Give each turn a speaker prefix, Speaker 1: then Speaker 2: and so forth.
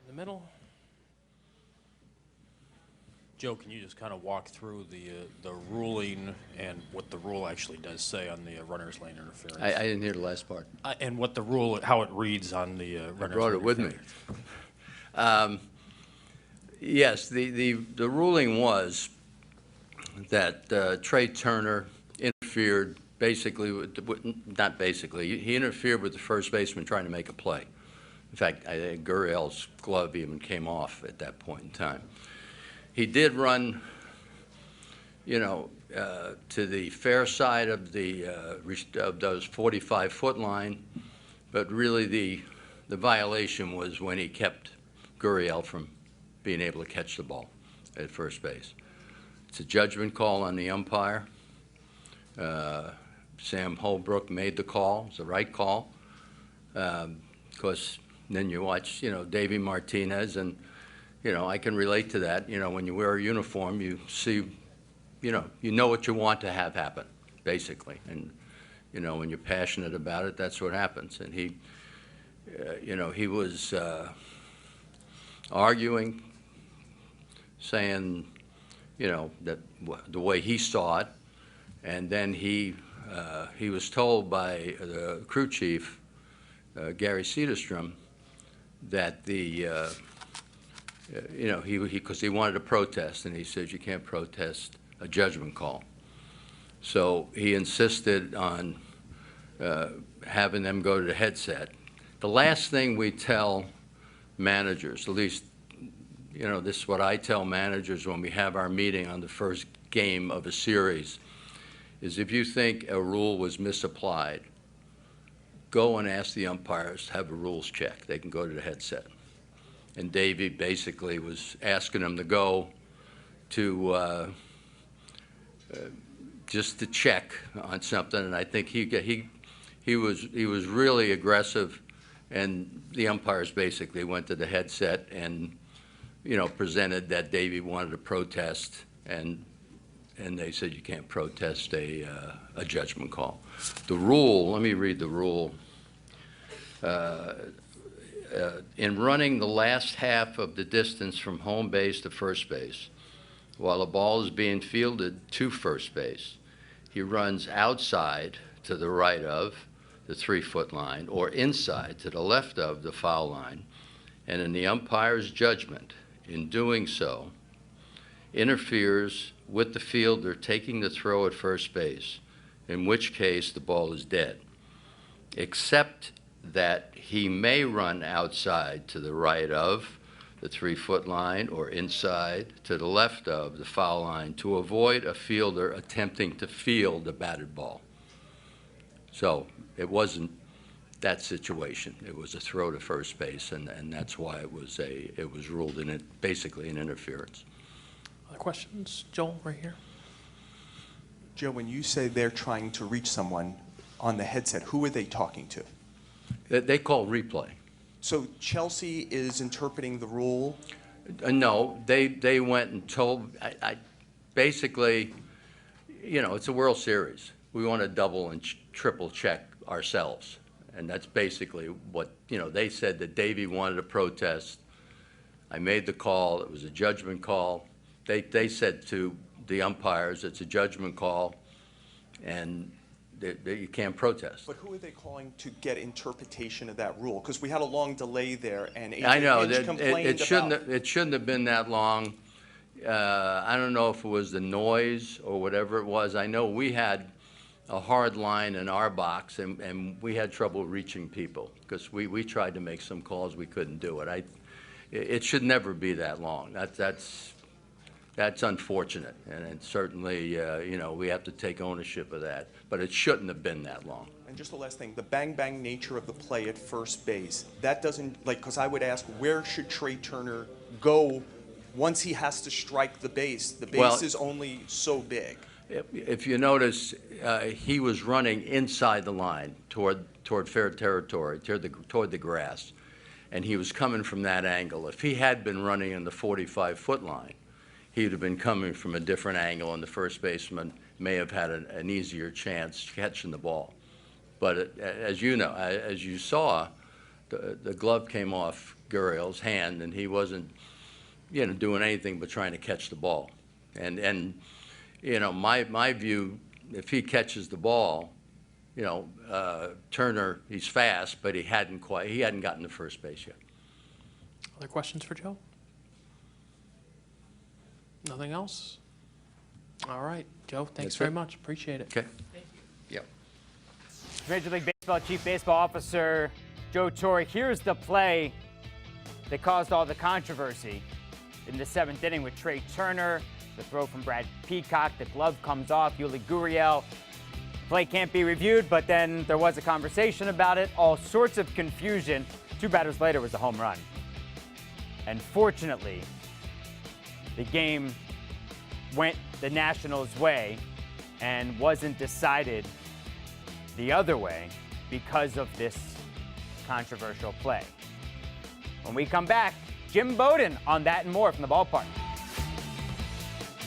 Speaker 1: the middle. Joe, can you just kind of walk through the ruling and what the rule actually does say on the runner's lane interference?
Speaker 2: I didn't hear the last part.
Speaker 1: And what the rule, how it reads on the runner's lane.
Speaker 2: I brought it with me. Yes, the ruling was that Trea Turner interfered basically not basically, he interfered with the first baseman trying to make a play. In fact, I think Gurriel's glove even came off at that point in time. He did run, to the fair side of of those 45-foot line, but really the violation was when he kept Gurriel from being able to catch the ball at first base. It's a judgment call on the umpire. Sam Holbrook made the call. It's the right call. Of course, then you watch, Davey Martinez, and I can relate to that. When you wear a uniform, you see, you know what you want to have happen, basically. And, when you're passionate about it, that's what happens. And he, he was arguing, saying, that the way he saw it, and then he was told by the crew chief, Gary Cederstrom, that because he wanted to protest, and he said you can't protest a judgment call. So he insisted on having them go to the headset. The last thing we tell managers, at least, this is what I tell managers when we have our meeting on the first game of a series, is if you think a rule was misapplied, go and ask the umpires to have a rules check. They can go to the headset. And Davey basically was asking them to go to just to check on something, and I think he was really aggressive, and the umpires basically went to the headset and presented that Davey wanted to protest, and they said you can't protest a judgment call. The rule, let me read the rule. In running the last half of the distance from home base to first base, while a ball is being fielded to first base, he runs outside to the right of the 3-foot line or inside to the left of the foul line, and in the umpire's judgment, in doing so, interferes with the fielder taking the throw at first base, in which case the ball is dead, except that he may run outside to the right of the 3-foot line or inside to the left of the foul line to avoid a fielder attempting to field a batted ball. So it wasn't that situation. It was a throw to first base, and that's why it was ruled in it basically an interference.
Speaker 1: Other questions? Joel, right here.
Speaker 3: Joe, when you say they're trying to reach someone on the headset, who are they talking to?
Speaker 2: They call replay.
Speaker 3: So Chelsea is interpreting the rule?
Speaker 2: No, they went and told, basically, it's a World Series. We want to double and triple check ourselves. And that's basically what, they said that Davey wanted to protest. I made the call. It was a judgment call. They said to the umpires, it's a judgment call, and you can't protest.
Speaker 3: But who are they calling to get interpretation of that rule? Because we had a long delay there, and
Speaker 2: I know
Speaker 3: it
Speaker 2: shouldn't have been that long. I don't know if it was the noise or whatever it was. I know we had a hard line in our box, and we had trouble reaching people because we tried to make some calls, we couldn't do it. It should never be that long. That's unfortunate, and certainly, we have to take ownership of that. But it shouldn't have been that long.
Speaker 3: And just the last thing, the bang-bang nature of the play at first base, that doesn't, because I would ask, where should Trea Turner go once he has to strike the base? The base is only so big.
Speaker 2: If you notice, he was running inside the line toward fair territory, toward the grass, and he was coming from that angle. If he had been running in the 45-foot line, he'd have been coming from a different angle, and the first baseman may have had an easier chance catching the ball. But as you know, as you saw, the glove came off Gurriel's hand, and he wasn't, doing anything but trying to catch the ball. And my view, if he catches the ball, Turner, he's fast, but he hadn't gotten to first base yet.
Speaker 4: Other questions for Joe? Nothing else? All right, Joe, thanks
Speaker 2: That's
Speaker 4: very
Speaker 2: it.
Speaker 4: much. Appreciate it.
Speaker 2: Okay. Thank you. Yep.
Speaker 5: Major League Baseball Chief Baseball Officer Joe Torre. Here's the play that caused all the controversy in the 7th inning with Trea Turner. The throw from Brad Peacock. The glove comes off. Yuli Gurriel. Play can't be reviewed, but then there was a conversation about it. All sorts of confusion. 2 batters later was a home run. And fortunately, the game went the Nationals' way and wasn't decided the other way because of this controversial play. When we come back, Jim Bowden on that and more from the ballpark.